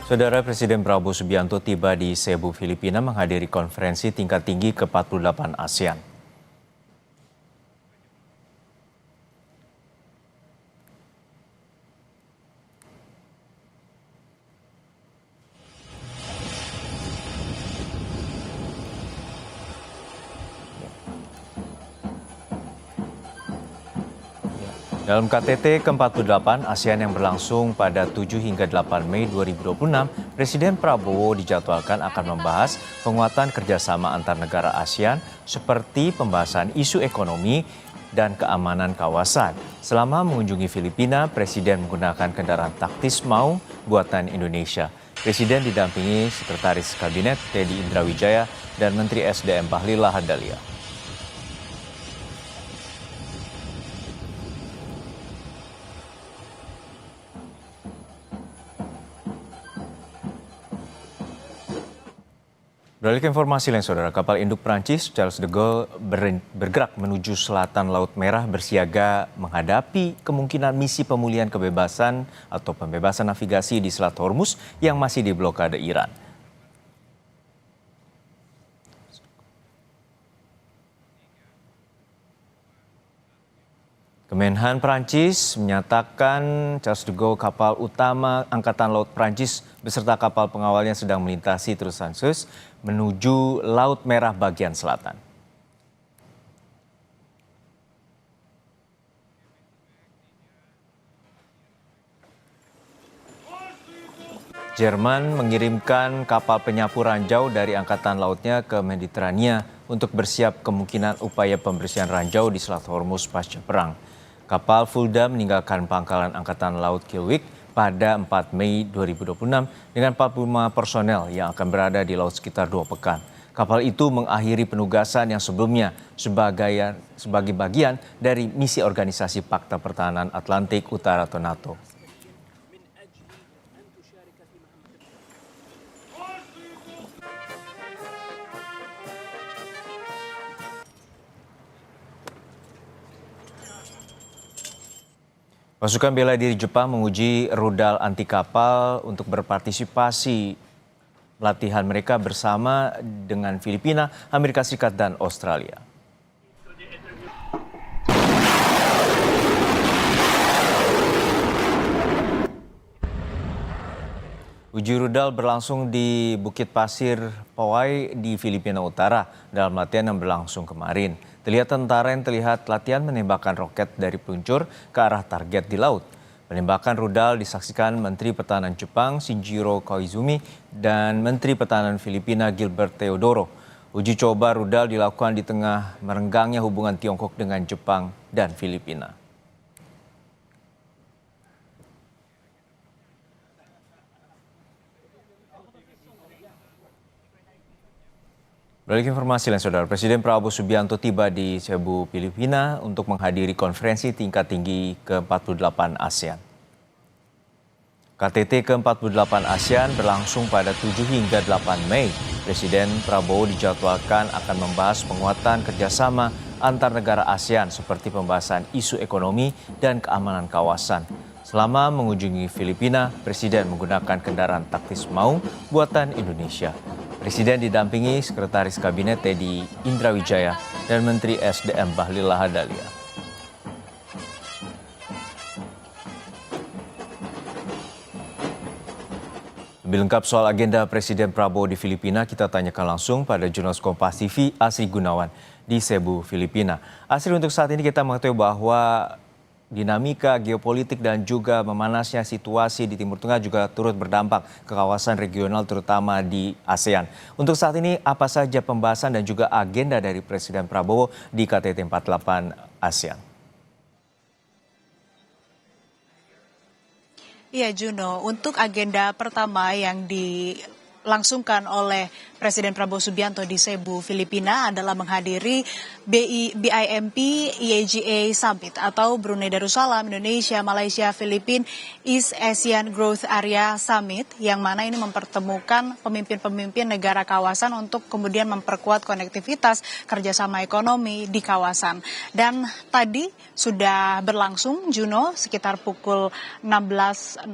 Saudara Presiden Prabowo Subianto tiba di Cebu, Filipina menghadiri konferensi tingkat tinggi ke-48 ASEAN. Dalam KTT ke-48 ASEAN yang berlangsung pada 7 hingga 8 Mei 2026, Presiden Prabowo dijadwalkan akan membahas penguatan kerjasama antar negara ASEAN seperti pembahasan isu ekonomi dan keamanan kawasan. Selama mengunjungi Filipina, Presiden menggunakan kendaraan taktis Maung buatan Indonesia. Presiden didampingi Sekretaris Kabinet Teddy Indrawijaya dan Menteri SDM Bahlil Lahadalia. Beralih ke informasi lain, saudara. Kapal induk Prancis Charles de Gaulle bergerak menuju selatan Laut Merah bersiaga menghadapi kemungkinan misi pemulihan kebebasan atau pembebasan navigasi di Selat Hormuz yang masih diblokade Iran. Kemenhan Prancis menyatakan Charles de Gaulle, kapal utama Angkatan Laut Prancis beserta kapal pengawalnya sedang melintasi terusan Suez menuju Laut Merah bagian selatan. Jerman mengirimkan kapal penyapu ranjau dari Angkatan Lautnya ke Mediterania untuk bersiap kemungkinan upaya pembersihan ranjau di Selat Hormuz pasca perang. Kapal Fulda meninggalkan pangkalan Angkatan Laut Kielwijk pada 4 Mei 2026 dengan 45 personel yang akan berada di laut sekitar 2 pekan. Kapal itu mengakhiri penugasan yang sebelumnya sebagai bagian dari misi Organisasi Pakta Pertahanan Atlantik Utara atau NATO. Pasukan bela diri Jepang menguji rudal anti kapal untuk berpartisipasi latihan mereka bersama dengan Filipina, Amerika Serikat, dan Australia. Uji rudal berlangsung di Bukit Pasir, Pauai di Filipina Utara dalam latihan yang berlangsung kemarin. Terlihat tentara yang terlihat latihan menembakkan roket dari peluncur ke arah target di laut. Penembakan rudal disaksikan Menteri Pertahanan Jepang Shinjiro Koizumi dan Menteri Pertahanan Filipina Gilbert Teodoro. Uji coba rudal dilakukan di tengah merenggangnya hubungan Tiongkok dengan Jepang dan Filipina. Beralih ke informasi lain, saudara. Presiden Prabowo Subianto tiba di Cebu, Filipina untuk menghadiri konferensi tingkat tinggi ke-48 ASEAN. KTT ke-48 ASEAN berlangsung pada 7 hingga 8 Mei. Presiden Prabowo dijadwalkan akan membahas penguatan kerjasama antar negara ASEAN seperti pembahasan isu ekonomi dan keamanan kawasan. Selama mengunjungi Filipina, Presiden menggunakan kendaraan taktis Maung buatan Indonesia. Presiden didampingi Sekretaris Kabinet Teddy Indrawijaya dan Menteri SDM Bahlil Lahadalia. Lebih lengkap soal agenda Presiden Prabowo di Filipina, kita tanyakan langsung pada jurnalis Kompas TV Asri Gunawan di Cebu, Filipina. Asri, untuk saat ini kita mengetahui bahwa dinamika geopolitik dan juga memanasnya situasi di Timur Tengah juga turut berdampak ke kawasan regional terutama di ASEAN. Untuk saat ini apa saja pembahasan dan juga agenda dari Presiden Prabowo di KTT 48 ASEAN? Iya Juno, untuk agenda pertama yang dilangsungkan oleh Presiden Prabowo Subianto di Cebu, Filipina adalah menghadiri BIMP EAGA Summit atau Brunei Darussalam, Indonesia, Malaysia, Filipina East Asian Growth Area Summit, yang mana ini mempertemukan pemimpin-pemimpin negara kawasan untuk kemudian memperkuat konektivitas kerjasama ekonomi di kawasan. Dan tadi sudah berlangsung, Juno, sekitar pukul 16.00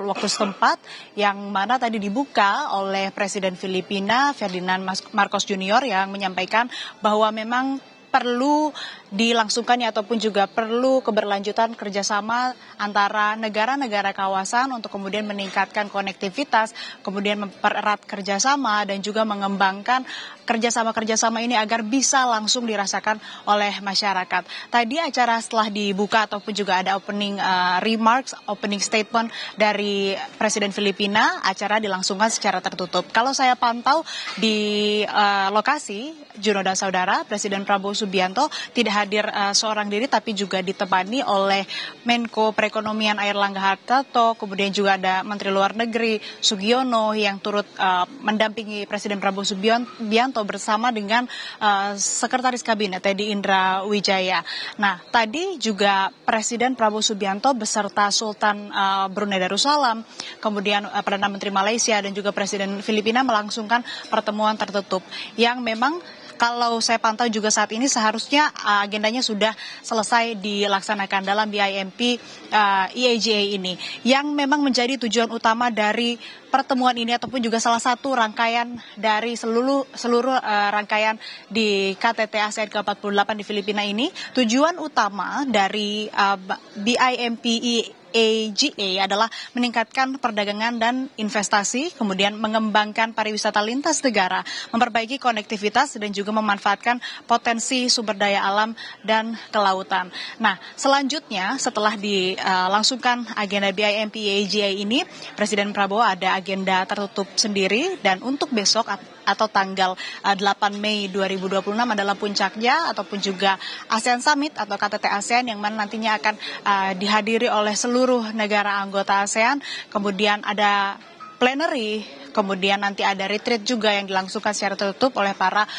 waktu setempat, yang mana tadi dibuka oleh Presiden Filipina Ferdinand Marcos Junior yang menyampaikan bahwa memang perlu dilangsungkannya ataupun juga perlu keberlanjutan kerjasama antara negara-negara kawasan untuk kemudian meningkatkan konektivitas, kemudian mempererat kerjasama dan juga mengembangkan kerjasama-kerjasama ini agar bisa langsung dirasakan oleh masyarakat. Tadi acara setelah dibuka ataupun juga ada opening remarks, opening statement dari Presiden Filipina, acara dilangsungkan secara tertutup. Kalau saya pantau di lokasi, Juno dan Saudara, Presiden Prabowo Subianto tidak hadir seorang diri, tapi juga ditemani oleh Menko Perekonomian Airlangga Hartarto, kemudian juga ada Menteri Luar Negeri Sugiono yang turut mendampingi Presiden Prabowo Subianto bersama dengan Sekretaris Kabinet Teddy Indra Wijaya. Nah, tadi juga Presiden Prabowo Subianto beserta Sultan Brunei Darussalam, kemudian Perdana Menteri Malaysia dan juga Presiden Filipina melangsungkan pertemuan tertutup yang memang kalau saya pantau juga saat ini seharusnya agendanya sudah selesai dilaksanakan dalam BIMP EAGA ini, yang memang menjadi tujuan utama dari pertemuan ini ataupun juga salah satu rangkaian dari seluruh rangkaian di KTT ASEAN ke-48 di Filipina ini. Tujuan utama dari BIMP AGA adalah meningkatkan perdagangan dan investasi, kemudian mengembangkan pariwisata lintas negara, memperbaiki konektivitas dan juga memanfaatkan potensi sumber daya alam dan kelautan. Nah, selanjutnya setelah dilangsungkan agenda BIMP AGA ini, Presiden Prabowo ada agenda tertutup sendiri, dan untuk besok atau tanggal 8 Mei 2026 adalah puncaknya ataupun juga ASEAN Summit atau KTT ASEAN, yang mana nantinya akan dihadiri oleh seluruh negara anggota ASEAN. Kemudian ada plenary, kemudian nanti ada retreat juga yang dilangsungkan secara tertutup oleh para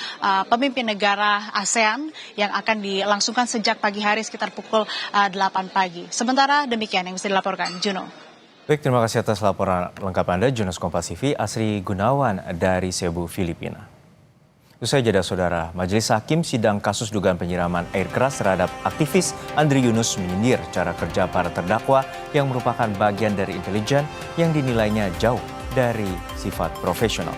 pemimpin negara ASEAN yang akan dilangsungkan sejak pagi hari sekitar pukul 8 pagi. Sementara demikian yang bisa dilaporkan, Juno. Baik, terima kasih atas laporan lengkap Anda, Jurnalis Kompas TV, Asri Gunawan dari Cebu, Filipina. Usai jeda, Saudara, Majelis Hakim sidang kasus dugaan penyiraman air keras terhadap aktivis Andri Yunus menyindir cara kerja para terdakwa yang merupakan bagian dari intelijen yang dinilainya jauh dari sifat profesional.